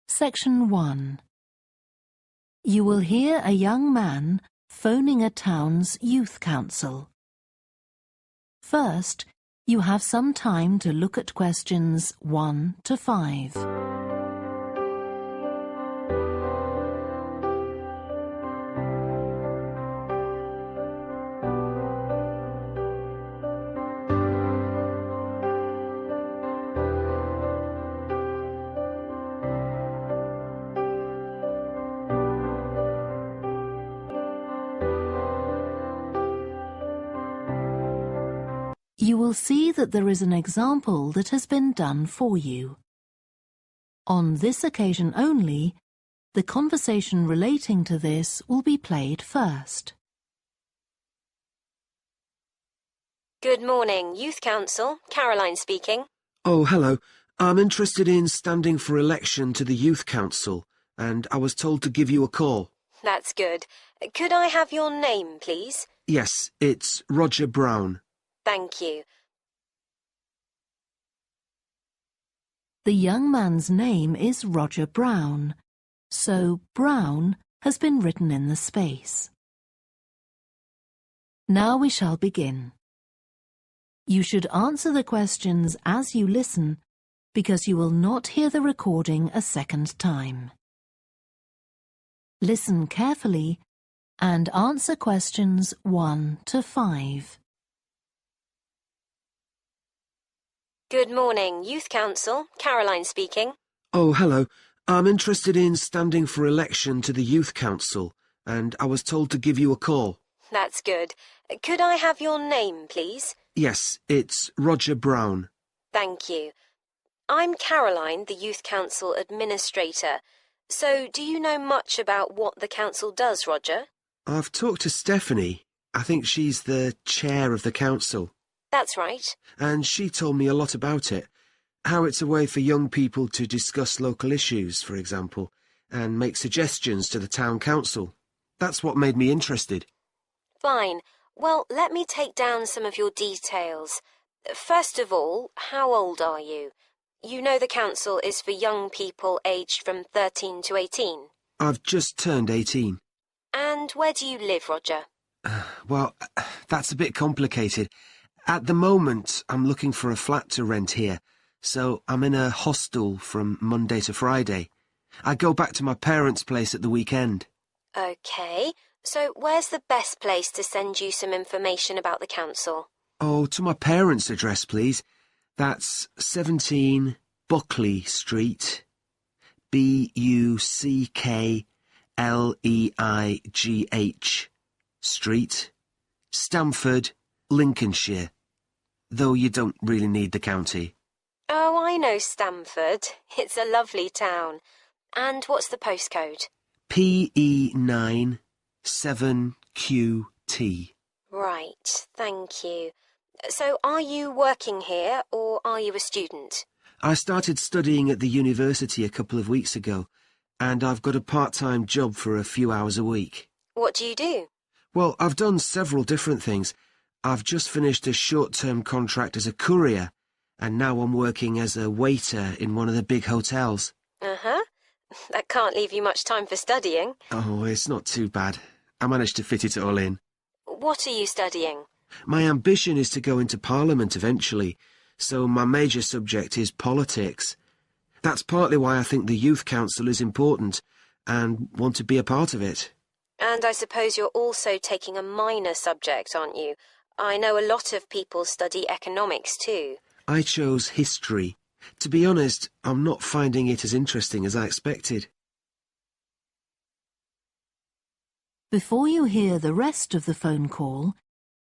Section 1. You will hear a young man phoning a town's youth council. First, you have some time to look at questions 1 to 5. You will see that there is an example that has been done for you. On this occasion only, the conversation relating to this will be played first. Good morning, Youth Council. Caroline speaking. Oh, hello. I'm interested in standing for election to the Youth Council, and I was told to give you a call. That's good. Could I have your name, please? Yes, it's Roger Brown. Thank you. The young man's name is Roger Brown, so Brown has been written in the space. Now we shall begin. You should answer the questions as you listen, because you will not hear the recording a second time. Listen carefully and answer questions 1 to 5. Good morning, Youth Council. Caroline speaking. Oh, hello. I'm interested in standing for election to the Youth Council, and I was told to give you a call. That's good. Could I have your name, please? Yes, it's Roger Brown. Thank you. I'm Caroline, the Youth Council Administrator. So, do you know much about what the council does, Roger? I've talked to Stephanie. I think she's the chair of the council. That's right. And she told me a lot about it. How it's a way for young people to discuss local issues, for example, and make suggestions to the town council. That's what made me interested. Fine. Well, let me take down some of your details. First of all, how old are you? You know the council is for young people aged from 13 to 18. I've just turned 18. And where do you live, Roger? Well, that's a bit complicated. At the moment, I'm looking for a flat to rent here, so I'm in a hostel from Monday to Friday. I go back to my parents' place at the weekend. OK, so where's the best place to send you some information about the council? Oh, to my parents' address, please. That's 17 Buckley Street, Buckleigh Street, Stamford, Lincolnshire, though you don't really need the county. Oh, I know Stamford. It's a lovely town. And what's the postcode? PE9 7QT. Right, thank you. So are you working here or are you a student? I started studying at the university a couple of weeks ago, and I've got a part-time job for a few hours a week. What do you do? Well, I've done several different things. I've just finished a short-term contract as a courier, and now I'm working as a waiter in one of the big hotels. Uh-huh. That can't leave you much time for studying. Oh, it's not too bad. I managed to fit it all in. What are you studying? My ambition is to go into Parliament eventually, so my major subject is politics. That's partly why I think the Youth Council is important and want to be a part of it. And I suppose you're also taking a minor subject, aren't you? I know a lot of people study economics too. I chose history. To be honest, I'm not finding it as interesting as I expected. Before you hear the rest of the phone call,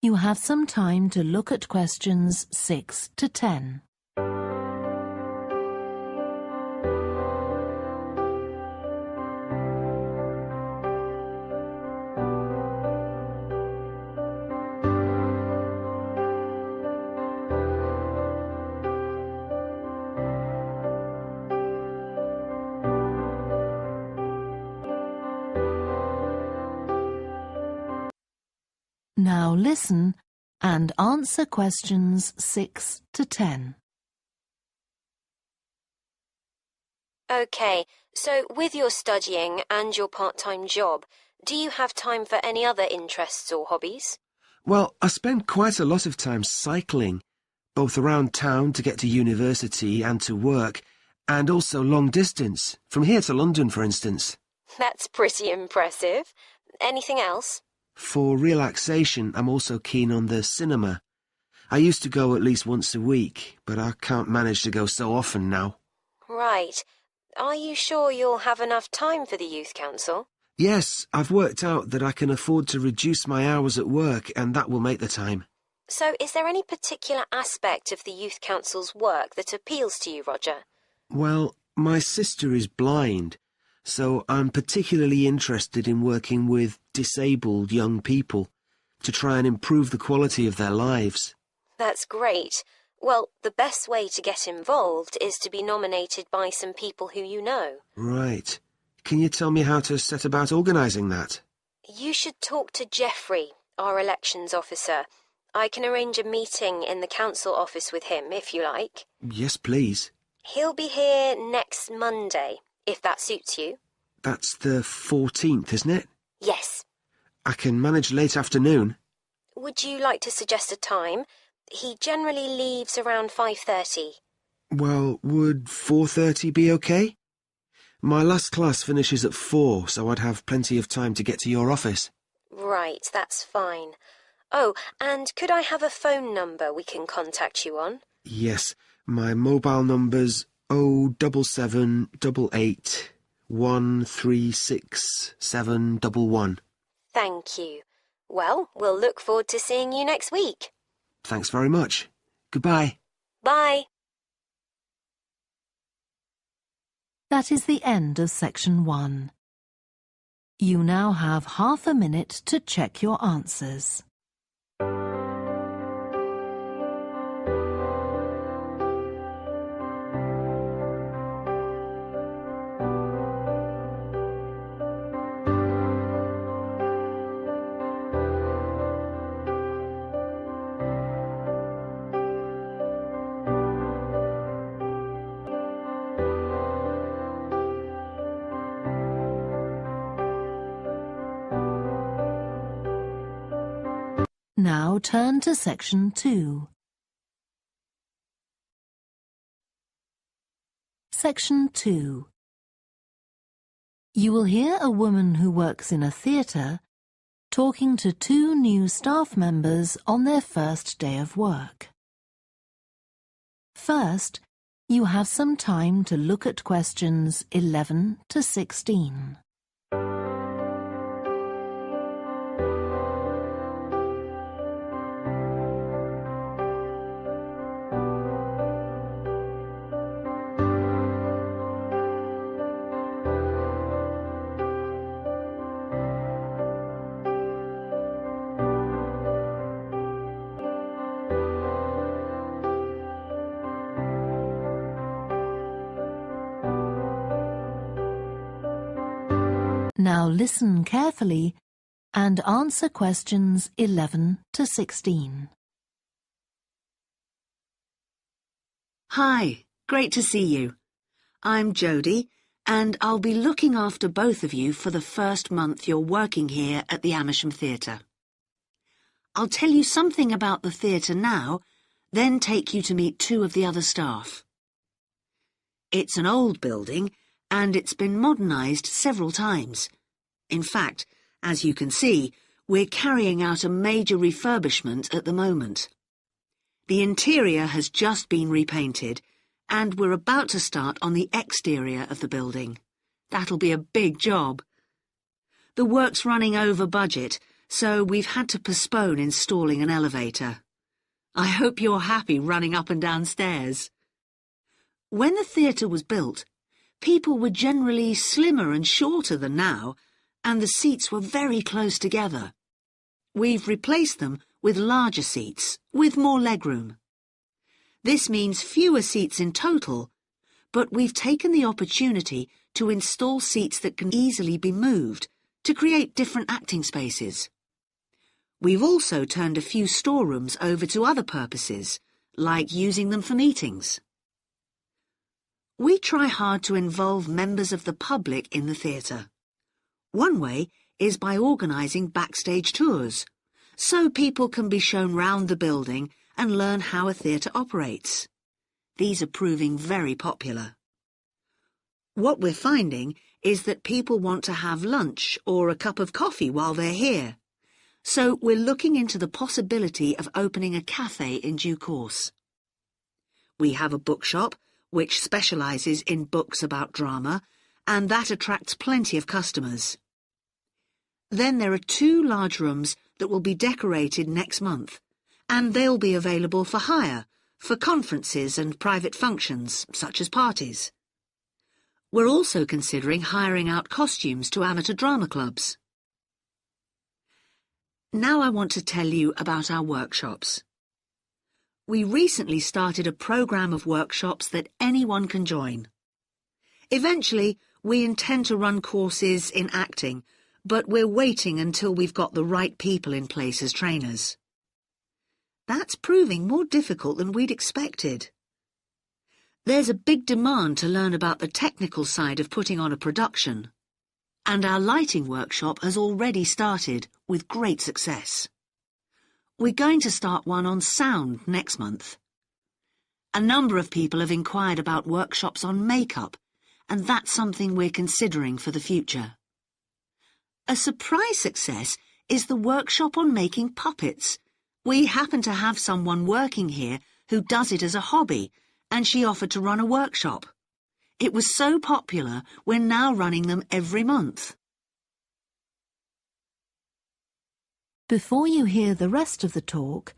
you have some time to look at questions 6 to 10. Now listen and answer questions 6 to 10. OK, so with your studying and your part-time job, do you have time for any other interests or hobbies? Well, I spend quite a lot of time cycling, both around town to get to university and to work, and also long distance, from here to London, for instance. That's pretty impressive. Anything else? For relaxation, I'm also keen on the cinema. I used to go at least once a week, but I can't manage to go so often now. Right. Are you sure you'll have enough time for the Youth Council? Yes, I've worked out that I can afford to reduce my hours at work, and that will make the time. So is there any particular aspect of the Youth Council's work that appeals to you, Roger? Well, my sister is blind, so I'm particularly interested in working with disabled young people to try and improve the quality of their lives. That's great. Well, the best way to get involved is to be nominated by some people who you know. Right. Can you tell me how to set about organising that? You should talk to Geoffrey, our elections officer. I can arrange a meeting in the council office with him, if you like. Yes, please. He'll be here next Monday, if that suits you. That's the 14th, isn't it? Yes. I can manage late afternoon. Would you like to suggest a time? He generally leaves around 5:30. Well, would 4:30 be okay? My last class finishes at 4, so I'd have plenty of time to get to your office. Right, that's fine. Oh, and could I have a phone number we can contact you on? Yes, my mobile number's 07788 136 711. Thank you. Well, we'll look forward to seeing you next week. Thanks very much. Goodbye. Bye. That is the end of section 1. You now have half a minute to check your answers. Now turn to section 2. Section 2. You will hear a woman who works in a theatre talking to 2 new staff members on their first day of work. First, you have some time to look at questions 11 to 16. Now listen carefully and answer questions 11 to 16. Hi, great to see you. I'm Jodie, and I'll be looking after both of you for the first month you're working here at the Amersham Theatre. I'll tell you something about the theatre now, then take you to meet 2 of the other staff. It's an old building, and it's been modernised several times. In fact, as you can see, we're carrying out a major refurbishment at the moment. The interior has just been repainted, and we're about to start on the exterior of the building. That'll be a big job. The work's running over budget, so we've had to postpone installing an elevator. I hope you're happy running up and down stairs. When the theatre was built, people were generally slimmer and shorter than now, and the seats were very close together. We've replaced them with larger seats, with more legroom. This means fewer seats in total, but we've taken the opportunity to install seats that can easily be moved to create different acting spaces. We've also turned a few storerooms over to other purposes, like using them for meetings. We try hard to involve members of the public in the theatre. One way is by organising backstage tours, so people can be shown round the building and learn how a theatre operates. These are proving very popular. What we're finding is that people want to have lunch or a cup of coffee while they're here. So we're looking into the possibility of opening a cafe in due course. We have a bookshop which specialises in books about drama, and that attracts plenty of customers. Then there are 2 large rooms that will be decorated next month, and they'll be available for hire, for conferences and private functions, such as parties. We're also considering hiring out costumes to amateur drama clubs. Now I want to tell you about our workshops. We recently started a programme of workshops that anyone can join. Eventually, we intend to run courses in acting, but we're waiting until we've got the right people in place as trainers. That's proving more difficult than we'd expected. There's a big demand to learn about the technical side of putting on a production, and our lighting workshop has already started with great success. We're going to start one on sound next month. A number of people have inquired about workshops on makeup, and that's something we're considering for the future. A surprise success is the workshop on making puppets. We happen to have someone working here who does it as a hobby, and she offered to run a workshop. It was so popular, we're now running them every month. Before you hear the rest of the talk,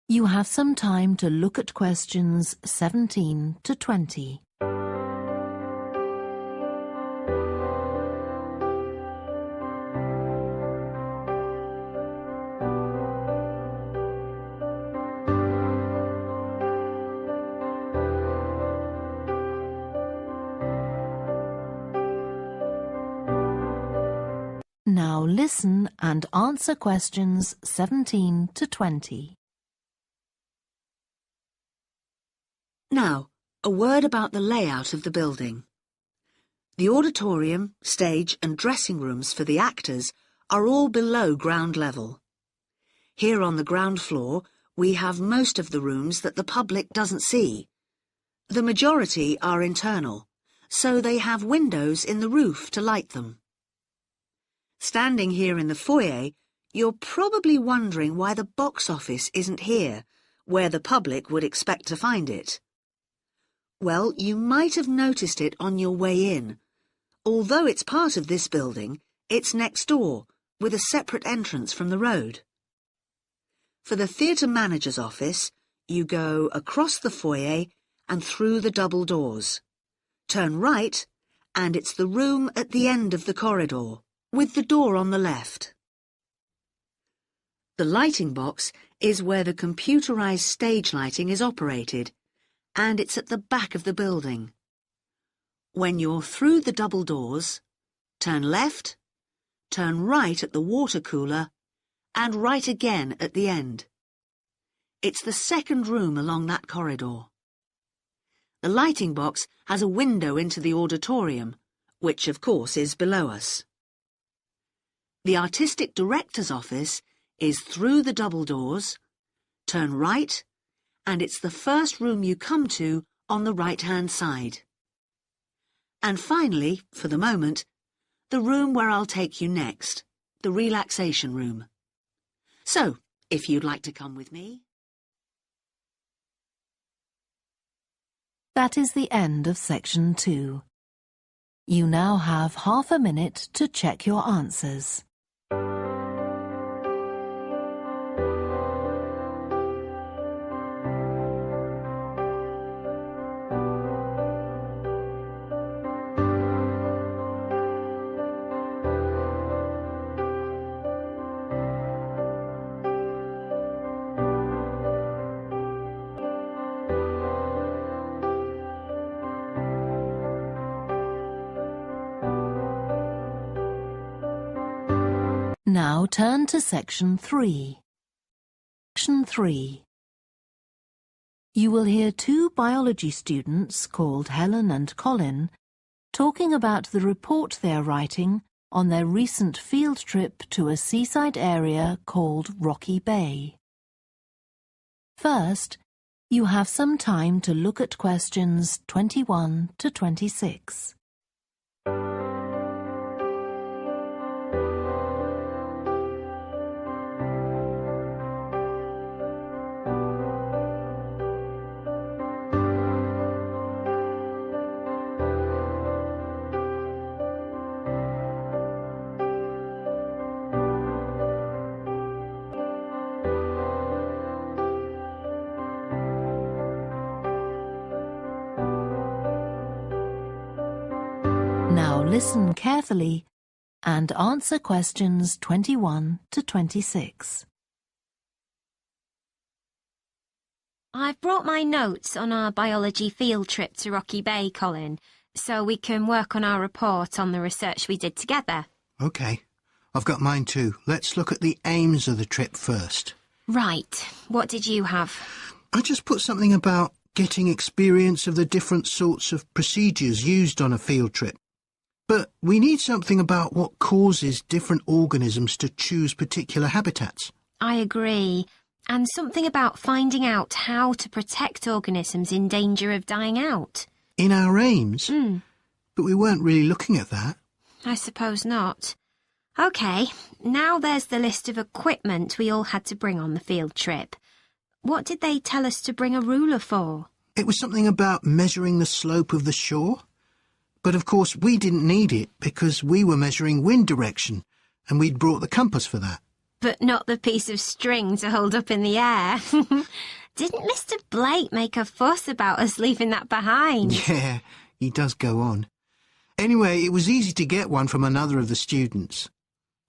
you have some time to look at questions 17 to 20. Now listen and answer questions 17 to 20. Now, a word about the layout of the building. The auditorium, stage and dressing rooms for the actors are all below ground level. Here on the ground floor, we have most of the rooms that the public doesn't see. The majority are internal, so they have windows in the roof to light them. Standing here in the foyer, you're probably wondering why the box office isn't here, where the public would expect to find it. Well, you might have noticed it on your way in. Although it's part of this building, it's next door, with a separate entrance from the road. For the theatre manager's office, you go across the foyer and through the double doors. Turn right, and it's the room at the end of the corridor, with the door on the left. The lighting box is where the computerized stage lighting is operated, and it's at the back of the building. When you're through the double doors, turn left, turn right at the water cooler, and right again at the end. It's the second room along that corridor. The lighting box has a window into the auditorium, which of course is below us. The artistic director's office is through the double doors, turn right, and it's the first room you come to on the right-hand side. And finally, for the moment, the room where I'll take you next, the relaxation room. So, if you'd like to come with me. That is the end of section 2. You now have half a minute to check your answers. Now turn to Section 3. Section 3. You will hear two biology students called Helen and Colin talking about the report they are writing on their recent field trip to a seaside area called Rocky Bay. First, you have some time to look at questions 21 to 26. Now listen carefully and answer questions 21 to 26. I've brought my notes on our biology field trip to Rocky Bay, Colin, so we can work on our report on the research we did together. OK. I've got mine too. Let's look at the aims of the trip first. Right. What did you have? I just put something about getting experience of the different sorts of procedures used on a field trip. But we need something about what causes different organisms to choose particular habitats. I agree. And something about finding out how to protect organisms in danger of dying out. In our aims? But we weren't really looking at that. I suppose not. OK, now there's the list of equipment we all had to bring on the field trip. What did they tell us to bring a ruler for? It was something about measuring the slope of the shore. But of course we didn't need it because we were measuring wind direction and we'd brought the compass for that. But not the piece of string to hold up in the air. Didn't Mr. Blake make a fuss about us leaving that behind? Yeah, he does go on. Anyway, it was easy to get one from another of the students.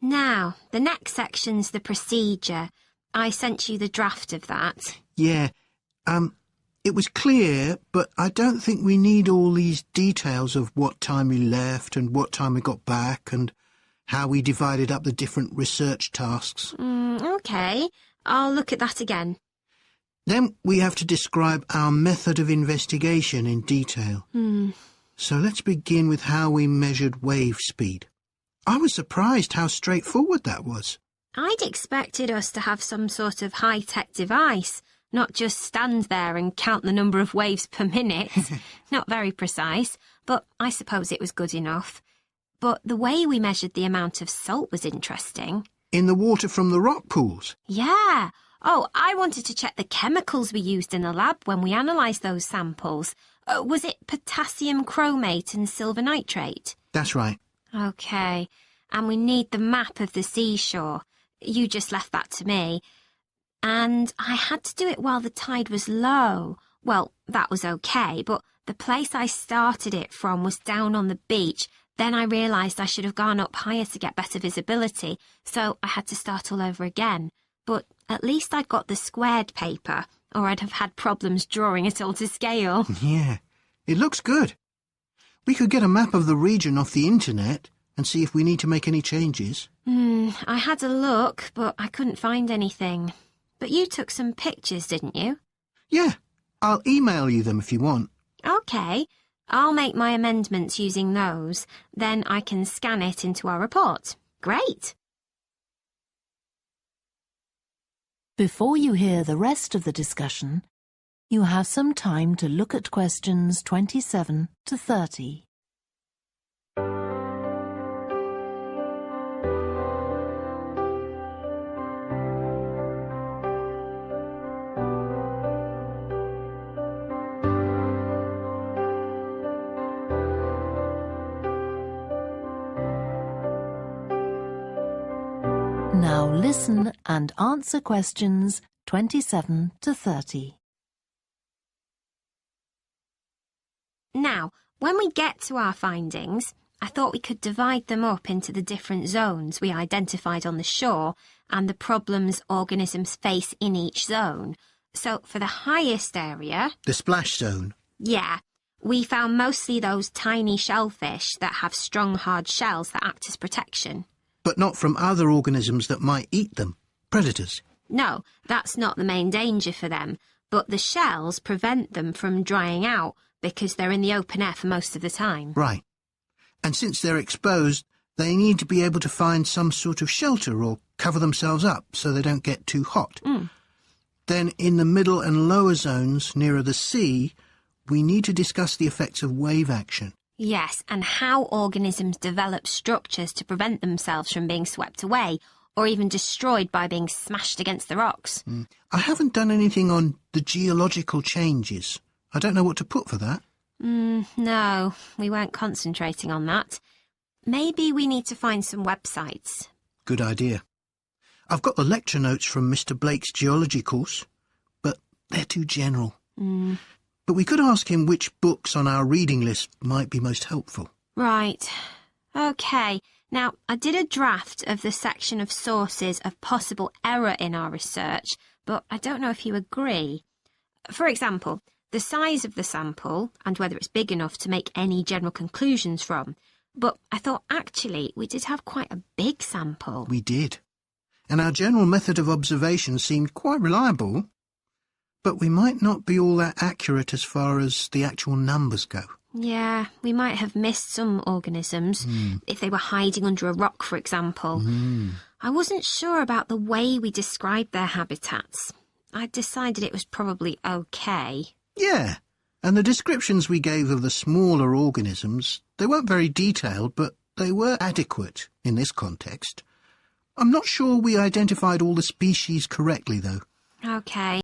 Now, the next section's the procedure. I sent you the draft of that. Yeah, it was clear, but I don't think we need all these details of what time we left and what time we got back and how we divided up the different research tasks. OK, I'll look at that again. Then we have to describe our method of investigation in detail. So let's begin with how we measured wave speed. I was surprised how straightforward that was. I'd expected us to have some sort of high-tech device, not just stand there and count the number of waves per minute. Not very precise, but I suppose it was good enough. But the way we measured the amount of salt was interesting. In the water from the rock pools? Yeah. Oh, I wanted to check the chemicals we used in the lab when we analysed those samples. Was it potassium chromate and silver nitrate? That's right. OK. And we need the map of the seashore. You just left that to me. And I had to do it while the tide was low. Well, that was OK, but the place I started it from was down on the beach. Then I realised I should have gone up higher to get better visibility, so I had to start all over again. But at least I'd got the squared paper, or I'd have had problems drawing it all to scale. Yeah, it looks good. We could get a map of the region off the internet and see if we need to make any changes. I had a look, but I couldn't find anything. But you took some pictures, didn't you? Yeah, I'll email you them if you want. OK. I'll make my amendments using those. Then I can scan it into our report. Great. Before you hear the rest of the discussion, you have some time to look at questions 27 to 30. Now listen and answer questions 27 to 30. Now, when we get to our findings, I thought we could divide them up into the different zones we identified on the shore and the problems organisms face in each zone. So for the highest area... The splash zone? Yeah. We found mostly those tiny shellfish that have strong hard shells that act as protection. but not from other organisms that might eat them, predators. No, that's not the main danger for them, but the shells prevent them from drying out because they're in the open air for most of the time. Right. And since they're exposed, they need to be able to find some sort of shelter or cover themselves up so they don't get too hot. Then in the middle and lower zones, nearer the sea, we need to discuss the effects of wave action. Yes, and how organisms develop structures to prevent themselves from being swept away or even destroyed by being smashed against the rocks. I haven't done anything on the geological changes. I don't know what to put for that. No, we weren't concentrating on that. Maybe we need to find some websites. Good idea. I've got the lecture notes from Mr. Blake's geology course, but they're too general. But we could ask him which books on our reading list might be most helpful. Right. OK. Now, I did a draft of the section of sources of possible error in our research, but I don't know if you agree. For example, the size of the sample and whether it's big enough to make any general conclusions from. But I thought, actually, we did have quite a big sample. We did. And our general method of observation seemed quite reliable. But we might not be all that accurate as far as the actual numbers go. Yeah, we might have missed some organisms, if they were hiding under a rock, for example. I wasn't sure about the way we described their habitats. I decided it was probably OK. Yeah, and the descriptions we gave of the smaller organisms, they weren't very detailed, but they were adequate in this context. I'm not sure we identified all the species correctly, though. OK.